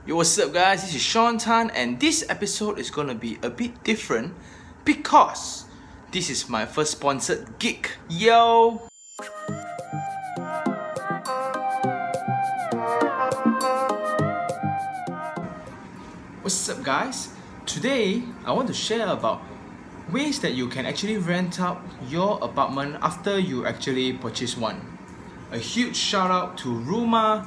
Yo, what's up guys, this is Sean Tan and this episode is gonna be a bit different because this is my first sponsored gig. Yo! What's up guys? Today, I want to share about ways that you can actually rent out your apartment after you actually purchase one. A huge shout out to Rumah,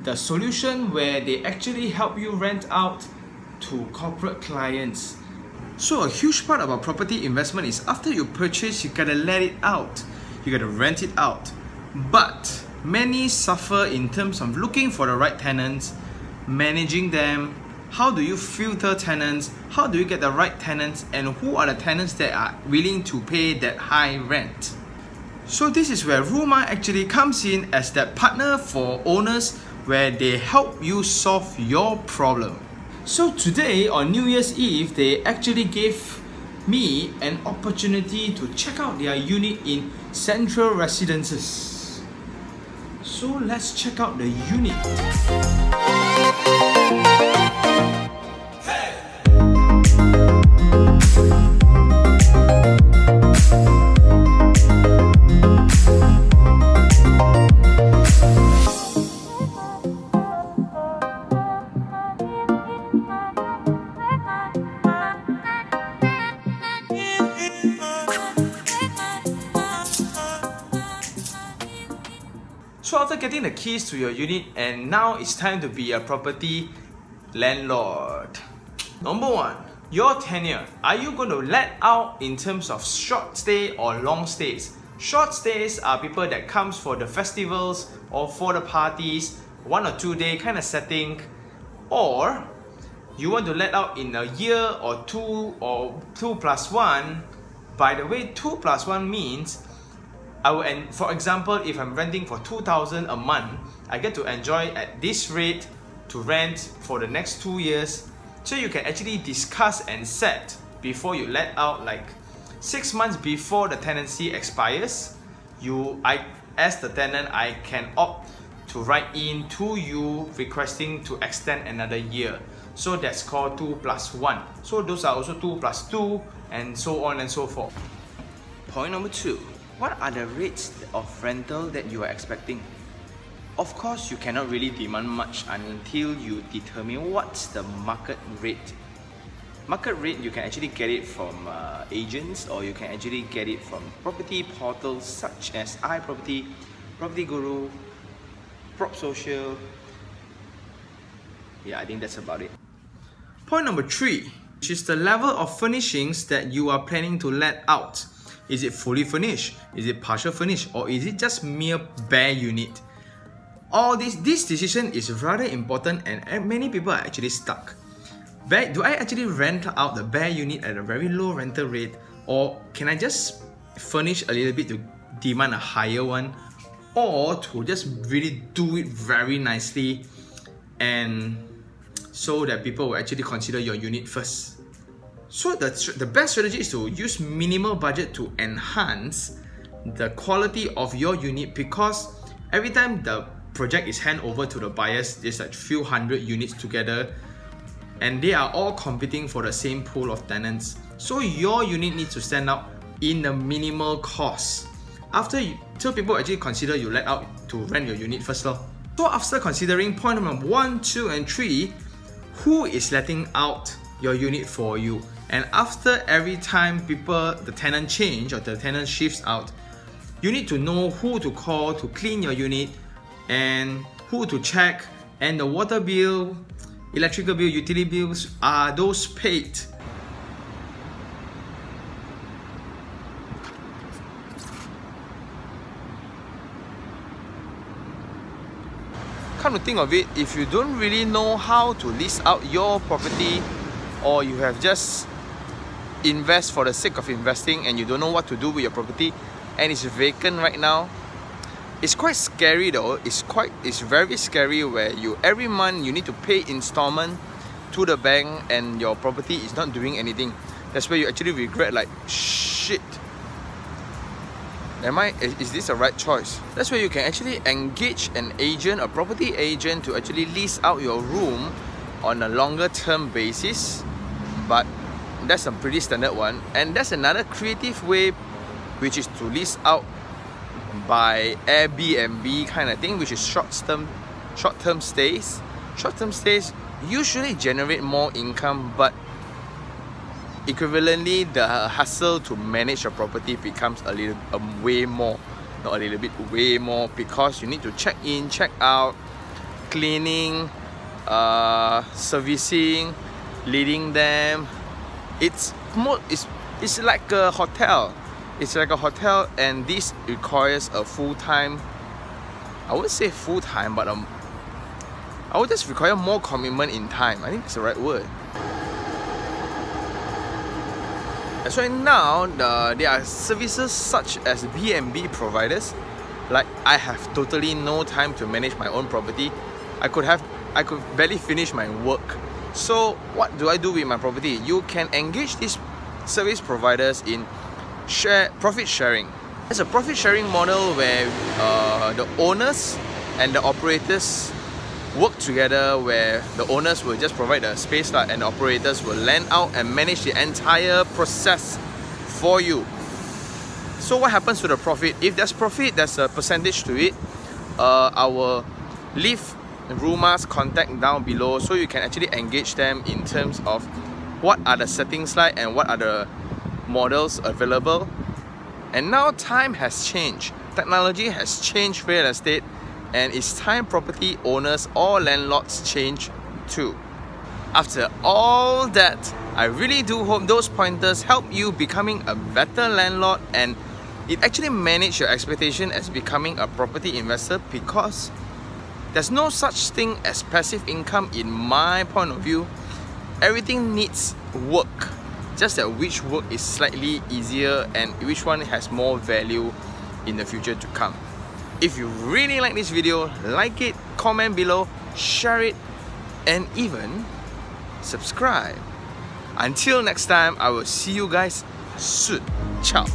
the solution where they actually help you rent out to corporate clients. So a huge part about property investment is after you purchase, you gotta let it out. You gotta rent it out. But many suffer in terms of looking for the right tenants, managing them. How do you filter tenants? How do you get the right tenants? And who are the tenants that are willing to pay that high rent? So this is where Rumah actually comes in as that partner for owners where they help you solve your problem. So today on New Year's Eve, they actually gave me an opportunity to check out their unit in Central Residences. So let's check out the unit. So after getting the keys to your unit, and now it's time to be a property landlord. Number one, your tenure. Are you going to let out in terms of short stay or long stays? Short stays are people that comes for the festivals or for the parties, 1 or 2 day kind of setting, or you want to let out in a year or 2+1. By the way, 2+1 means for example, if I'm renting for 2,000 a month, I get to enjoy at this rate to rent for the next 2 years. So you can actually discuss and set before you let out, like 6 months before the tenancy expires. As the tenant, I can opt to write in to you requesting to extend another year. So that's called 2+1. So those are also 2+2 and so on and so forth. Point number 2. What are the rates of rental that you are expecting? Of course, you cannot really demand much until you determine what's the market rate. Market rate, you can actually get it from agents, or you can actually get it from property portals such as iProperty, Property Guru, Prop Social. Yeah, I think that's about it. Point number 3, which is the level of furnishings that you are planning to let out. Is it fully furnished? Is it partial furnished? Or is it just mere bare unit? All this decision is rather important, and many people are actually stuck. Do I actually rent out the bare unit at a very low rental rate, or can I just furnish a little bit to demand a higher one, or to just really do it very nicely and so that people will actually consider your unit first? So the best strategy is to use minimal budget to enhance the quality of your unit, because every time the project is handed over to the buyers, there's like few hundred units together and they are all competing for the same pool of tenants. So your unit needs to stand out in the minimal cost. So people actually consider you let out to rent your unit first. So after considering point number 1, 2 and 3, who is letting out your unit for you? And after every time the tenant change or the tenant shifts out, you need to know who to call to clean your unit and who to check, and the water bill, electrical bill, utility bills, are those paid? Come to think of it, if you don't really know how to lease out your property, or you have just invest for the sake of investing and you don't know what to do with your property and it's vacant right now, it's quite scary though. It's very scary where every month you need to pay installment to the bank and your property is not doing anything. That's where you actually regret, like, shit, is this the right choice? That's where you can actually engage an agent, a property agent, to actually lease out your room on a longer term basis, but that's a pretty standard one. And there's another creative way, which is to lease out by Airbnb kind of thing, which is short-term stays. Short-term stays usually generate more income, but equivalently the hassle to manage a property becomes way more, not a little bit, way more, because you need to check in, check out, cleaning, servicing, leading them. It's like a hotel. It's like a hotel, and this requires a full-time, I wouldn't say full-time, but I would just require more commitment in time. I think that's the right word. That's why now there are services such as B&B providers. Like, I have totally no time to manage my own property. I could barely finish my work. So what do I do with my property? You can engage these service providers in profit sharing. There's a profit sharing model where the owners and the operators work together, where the owners will just provide the space and the operators will lend out and manage the entire process for you. So what happens to the profit? If there's profit, there's a percentage to it. I will leave Ruma's contact down below, so you can actually engage them in terms of what are the settings like and what are the models available. And now time has changed. Technology has changed real estate, and it's time property owners or landlords change too. After all that, I really do hope those pointers help you becoming a better landlord, and it actually manage your expectation as becoming a property investor, because there's no such thing as passive income in my point of view. Everything needs work, just that which work is slightly easier and which one has more value in the future to come. If you really like this video, like it, comment below, share it, and even subscribe. Until next time, I will see you guys soon. Ciao.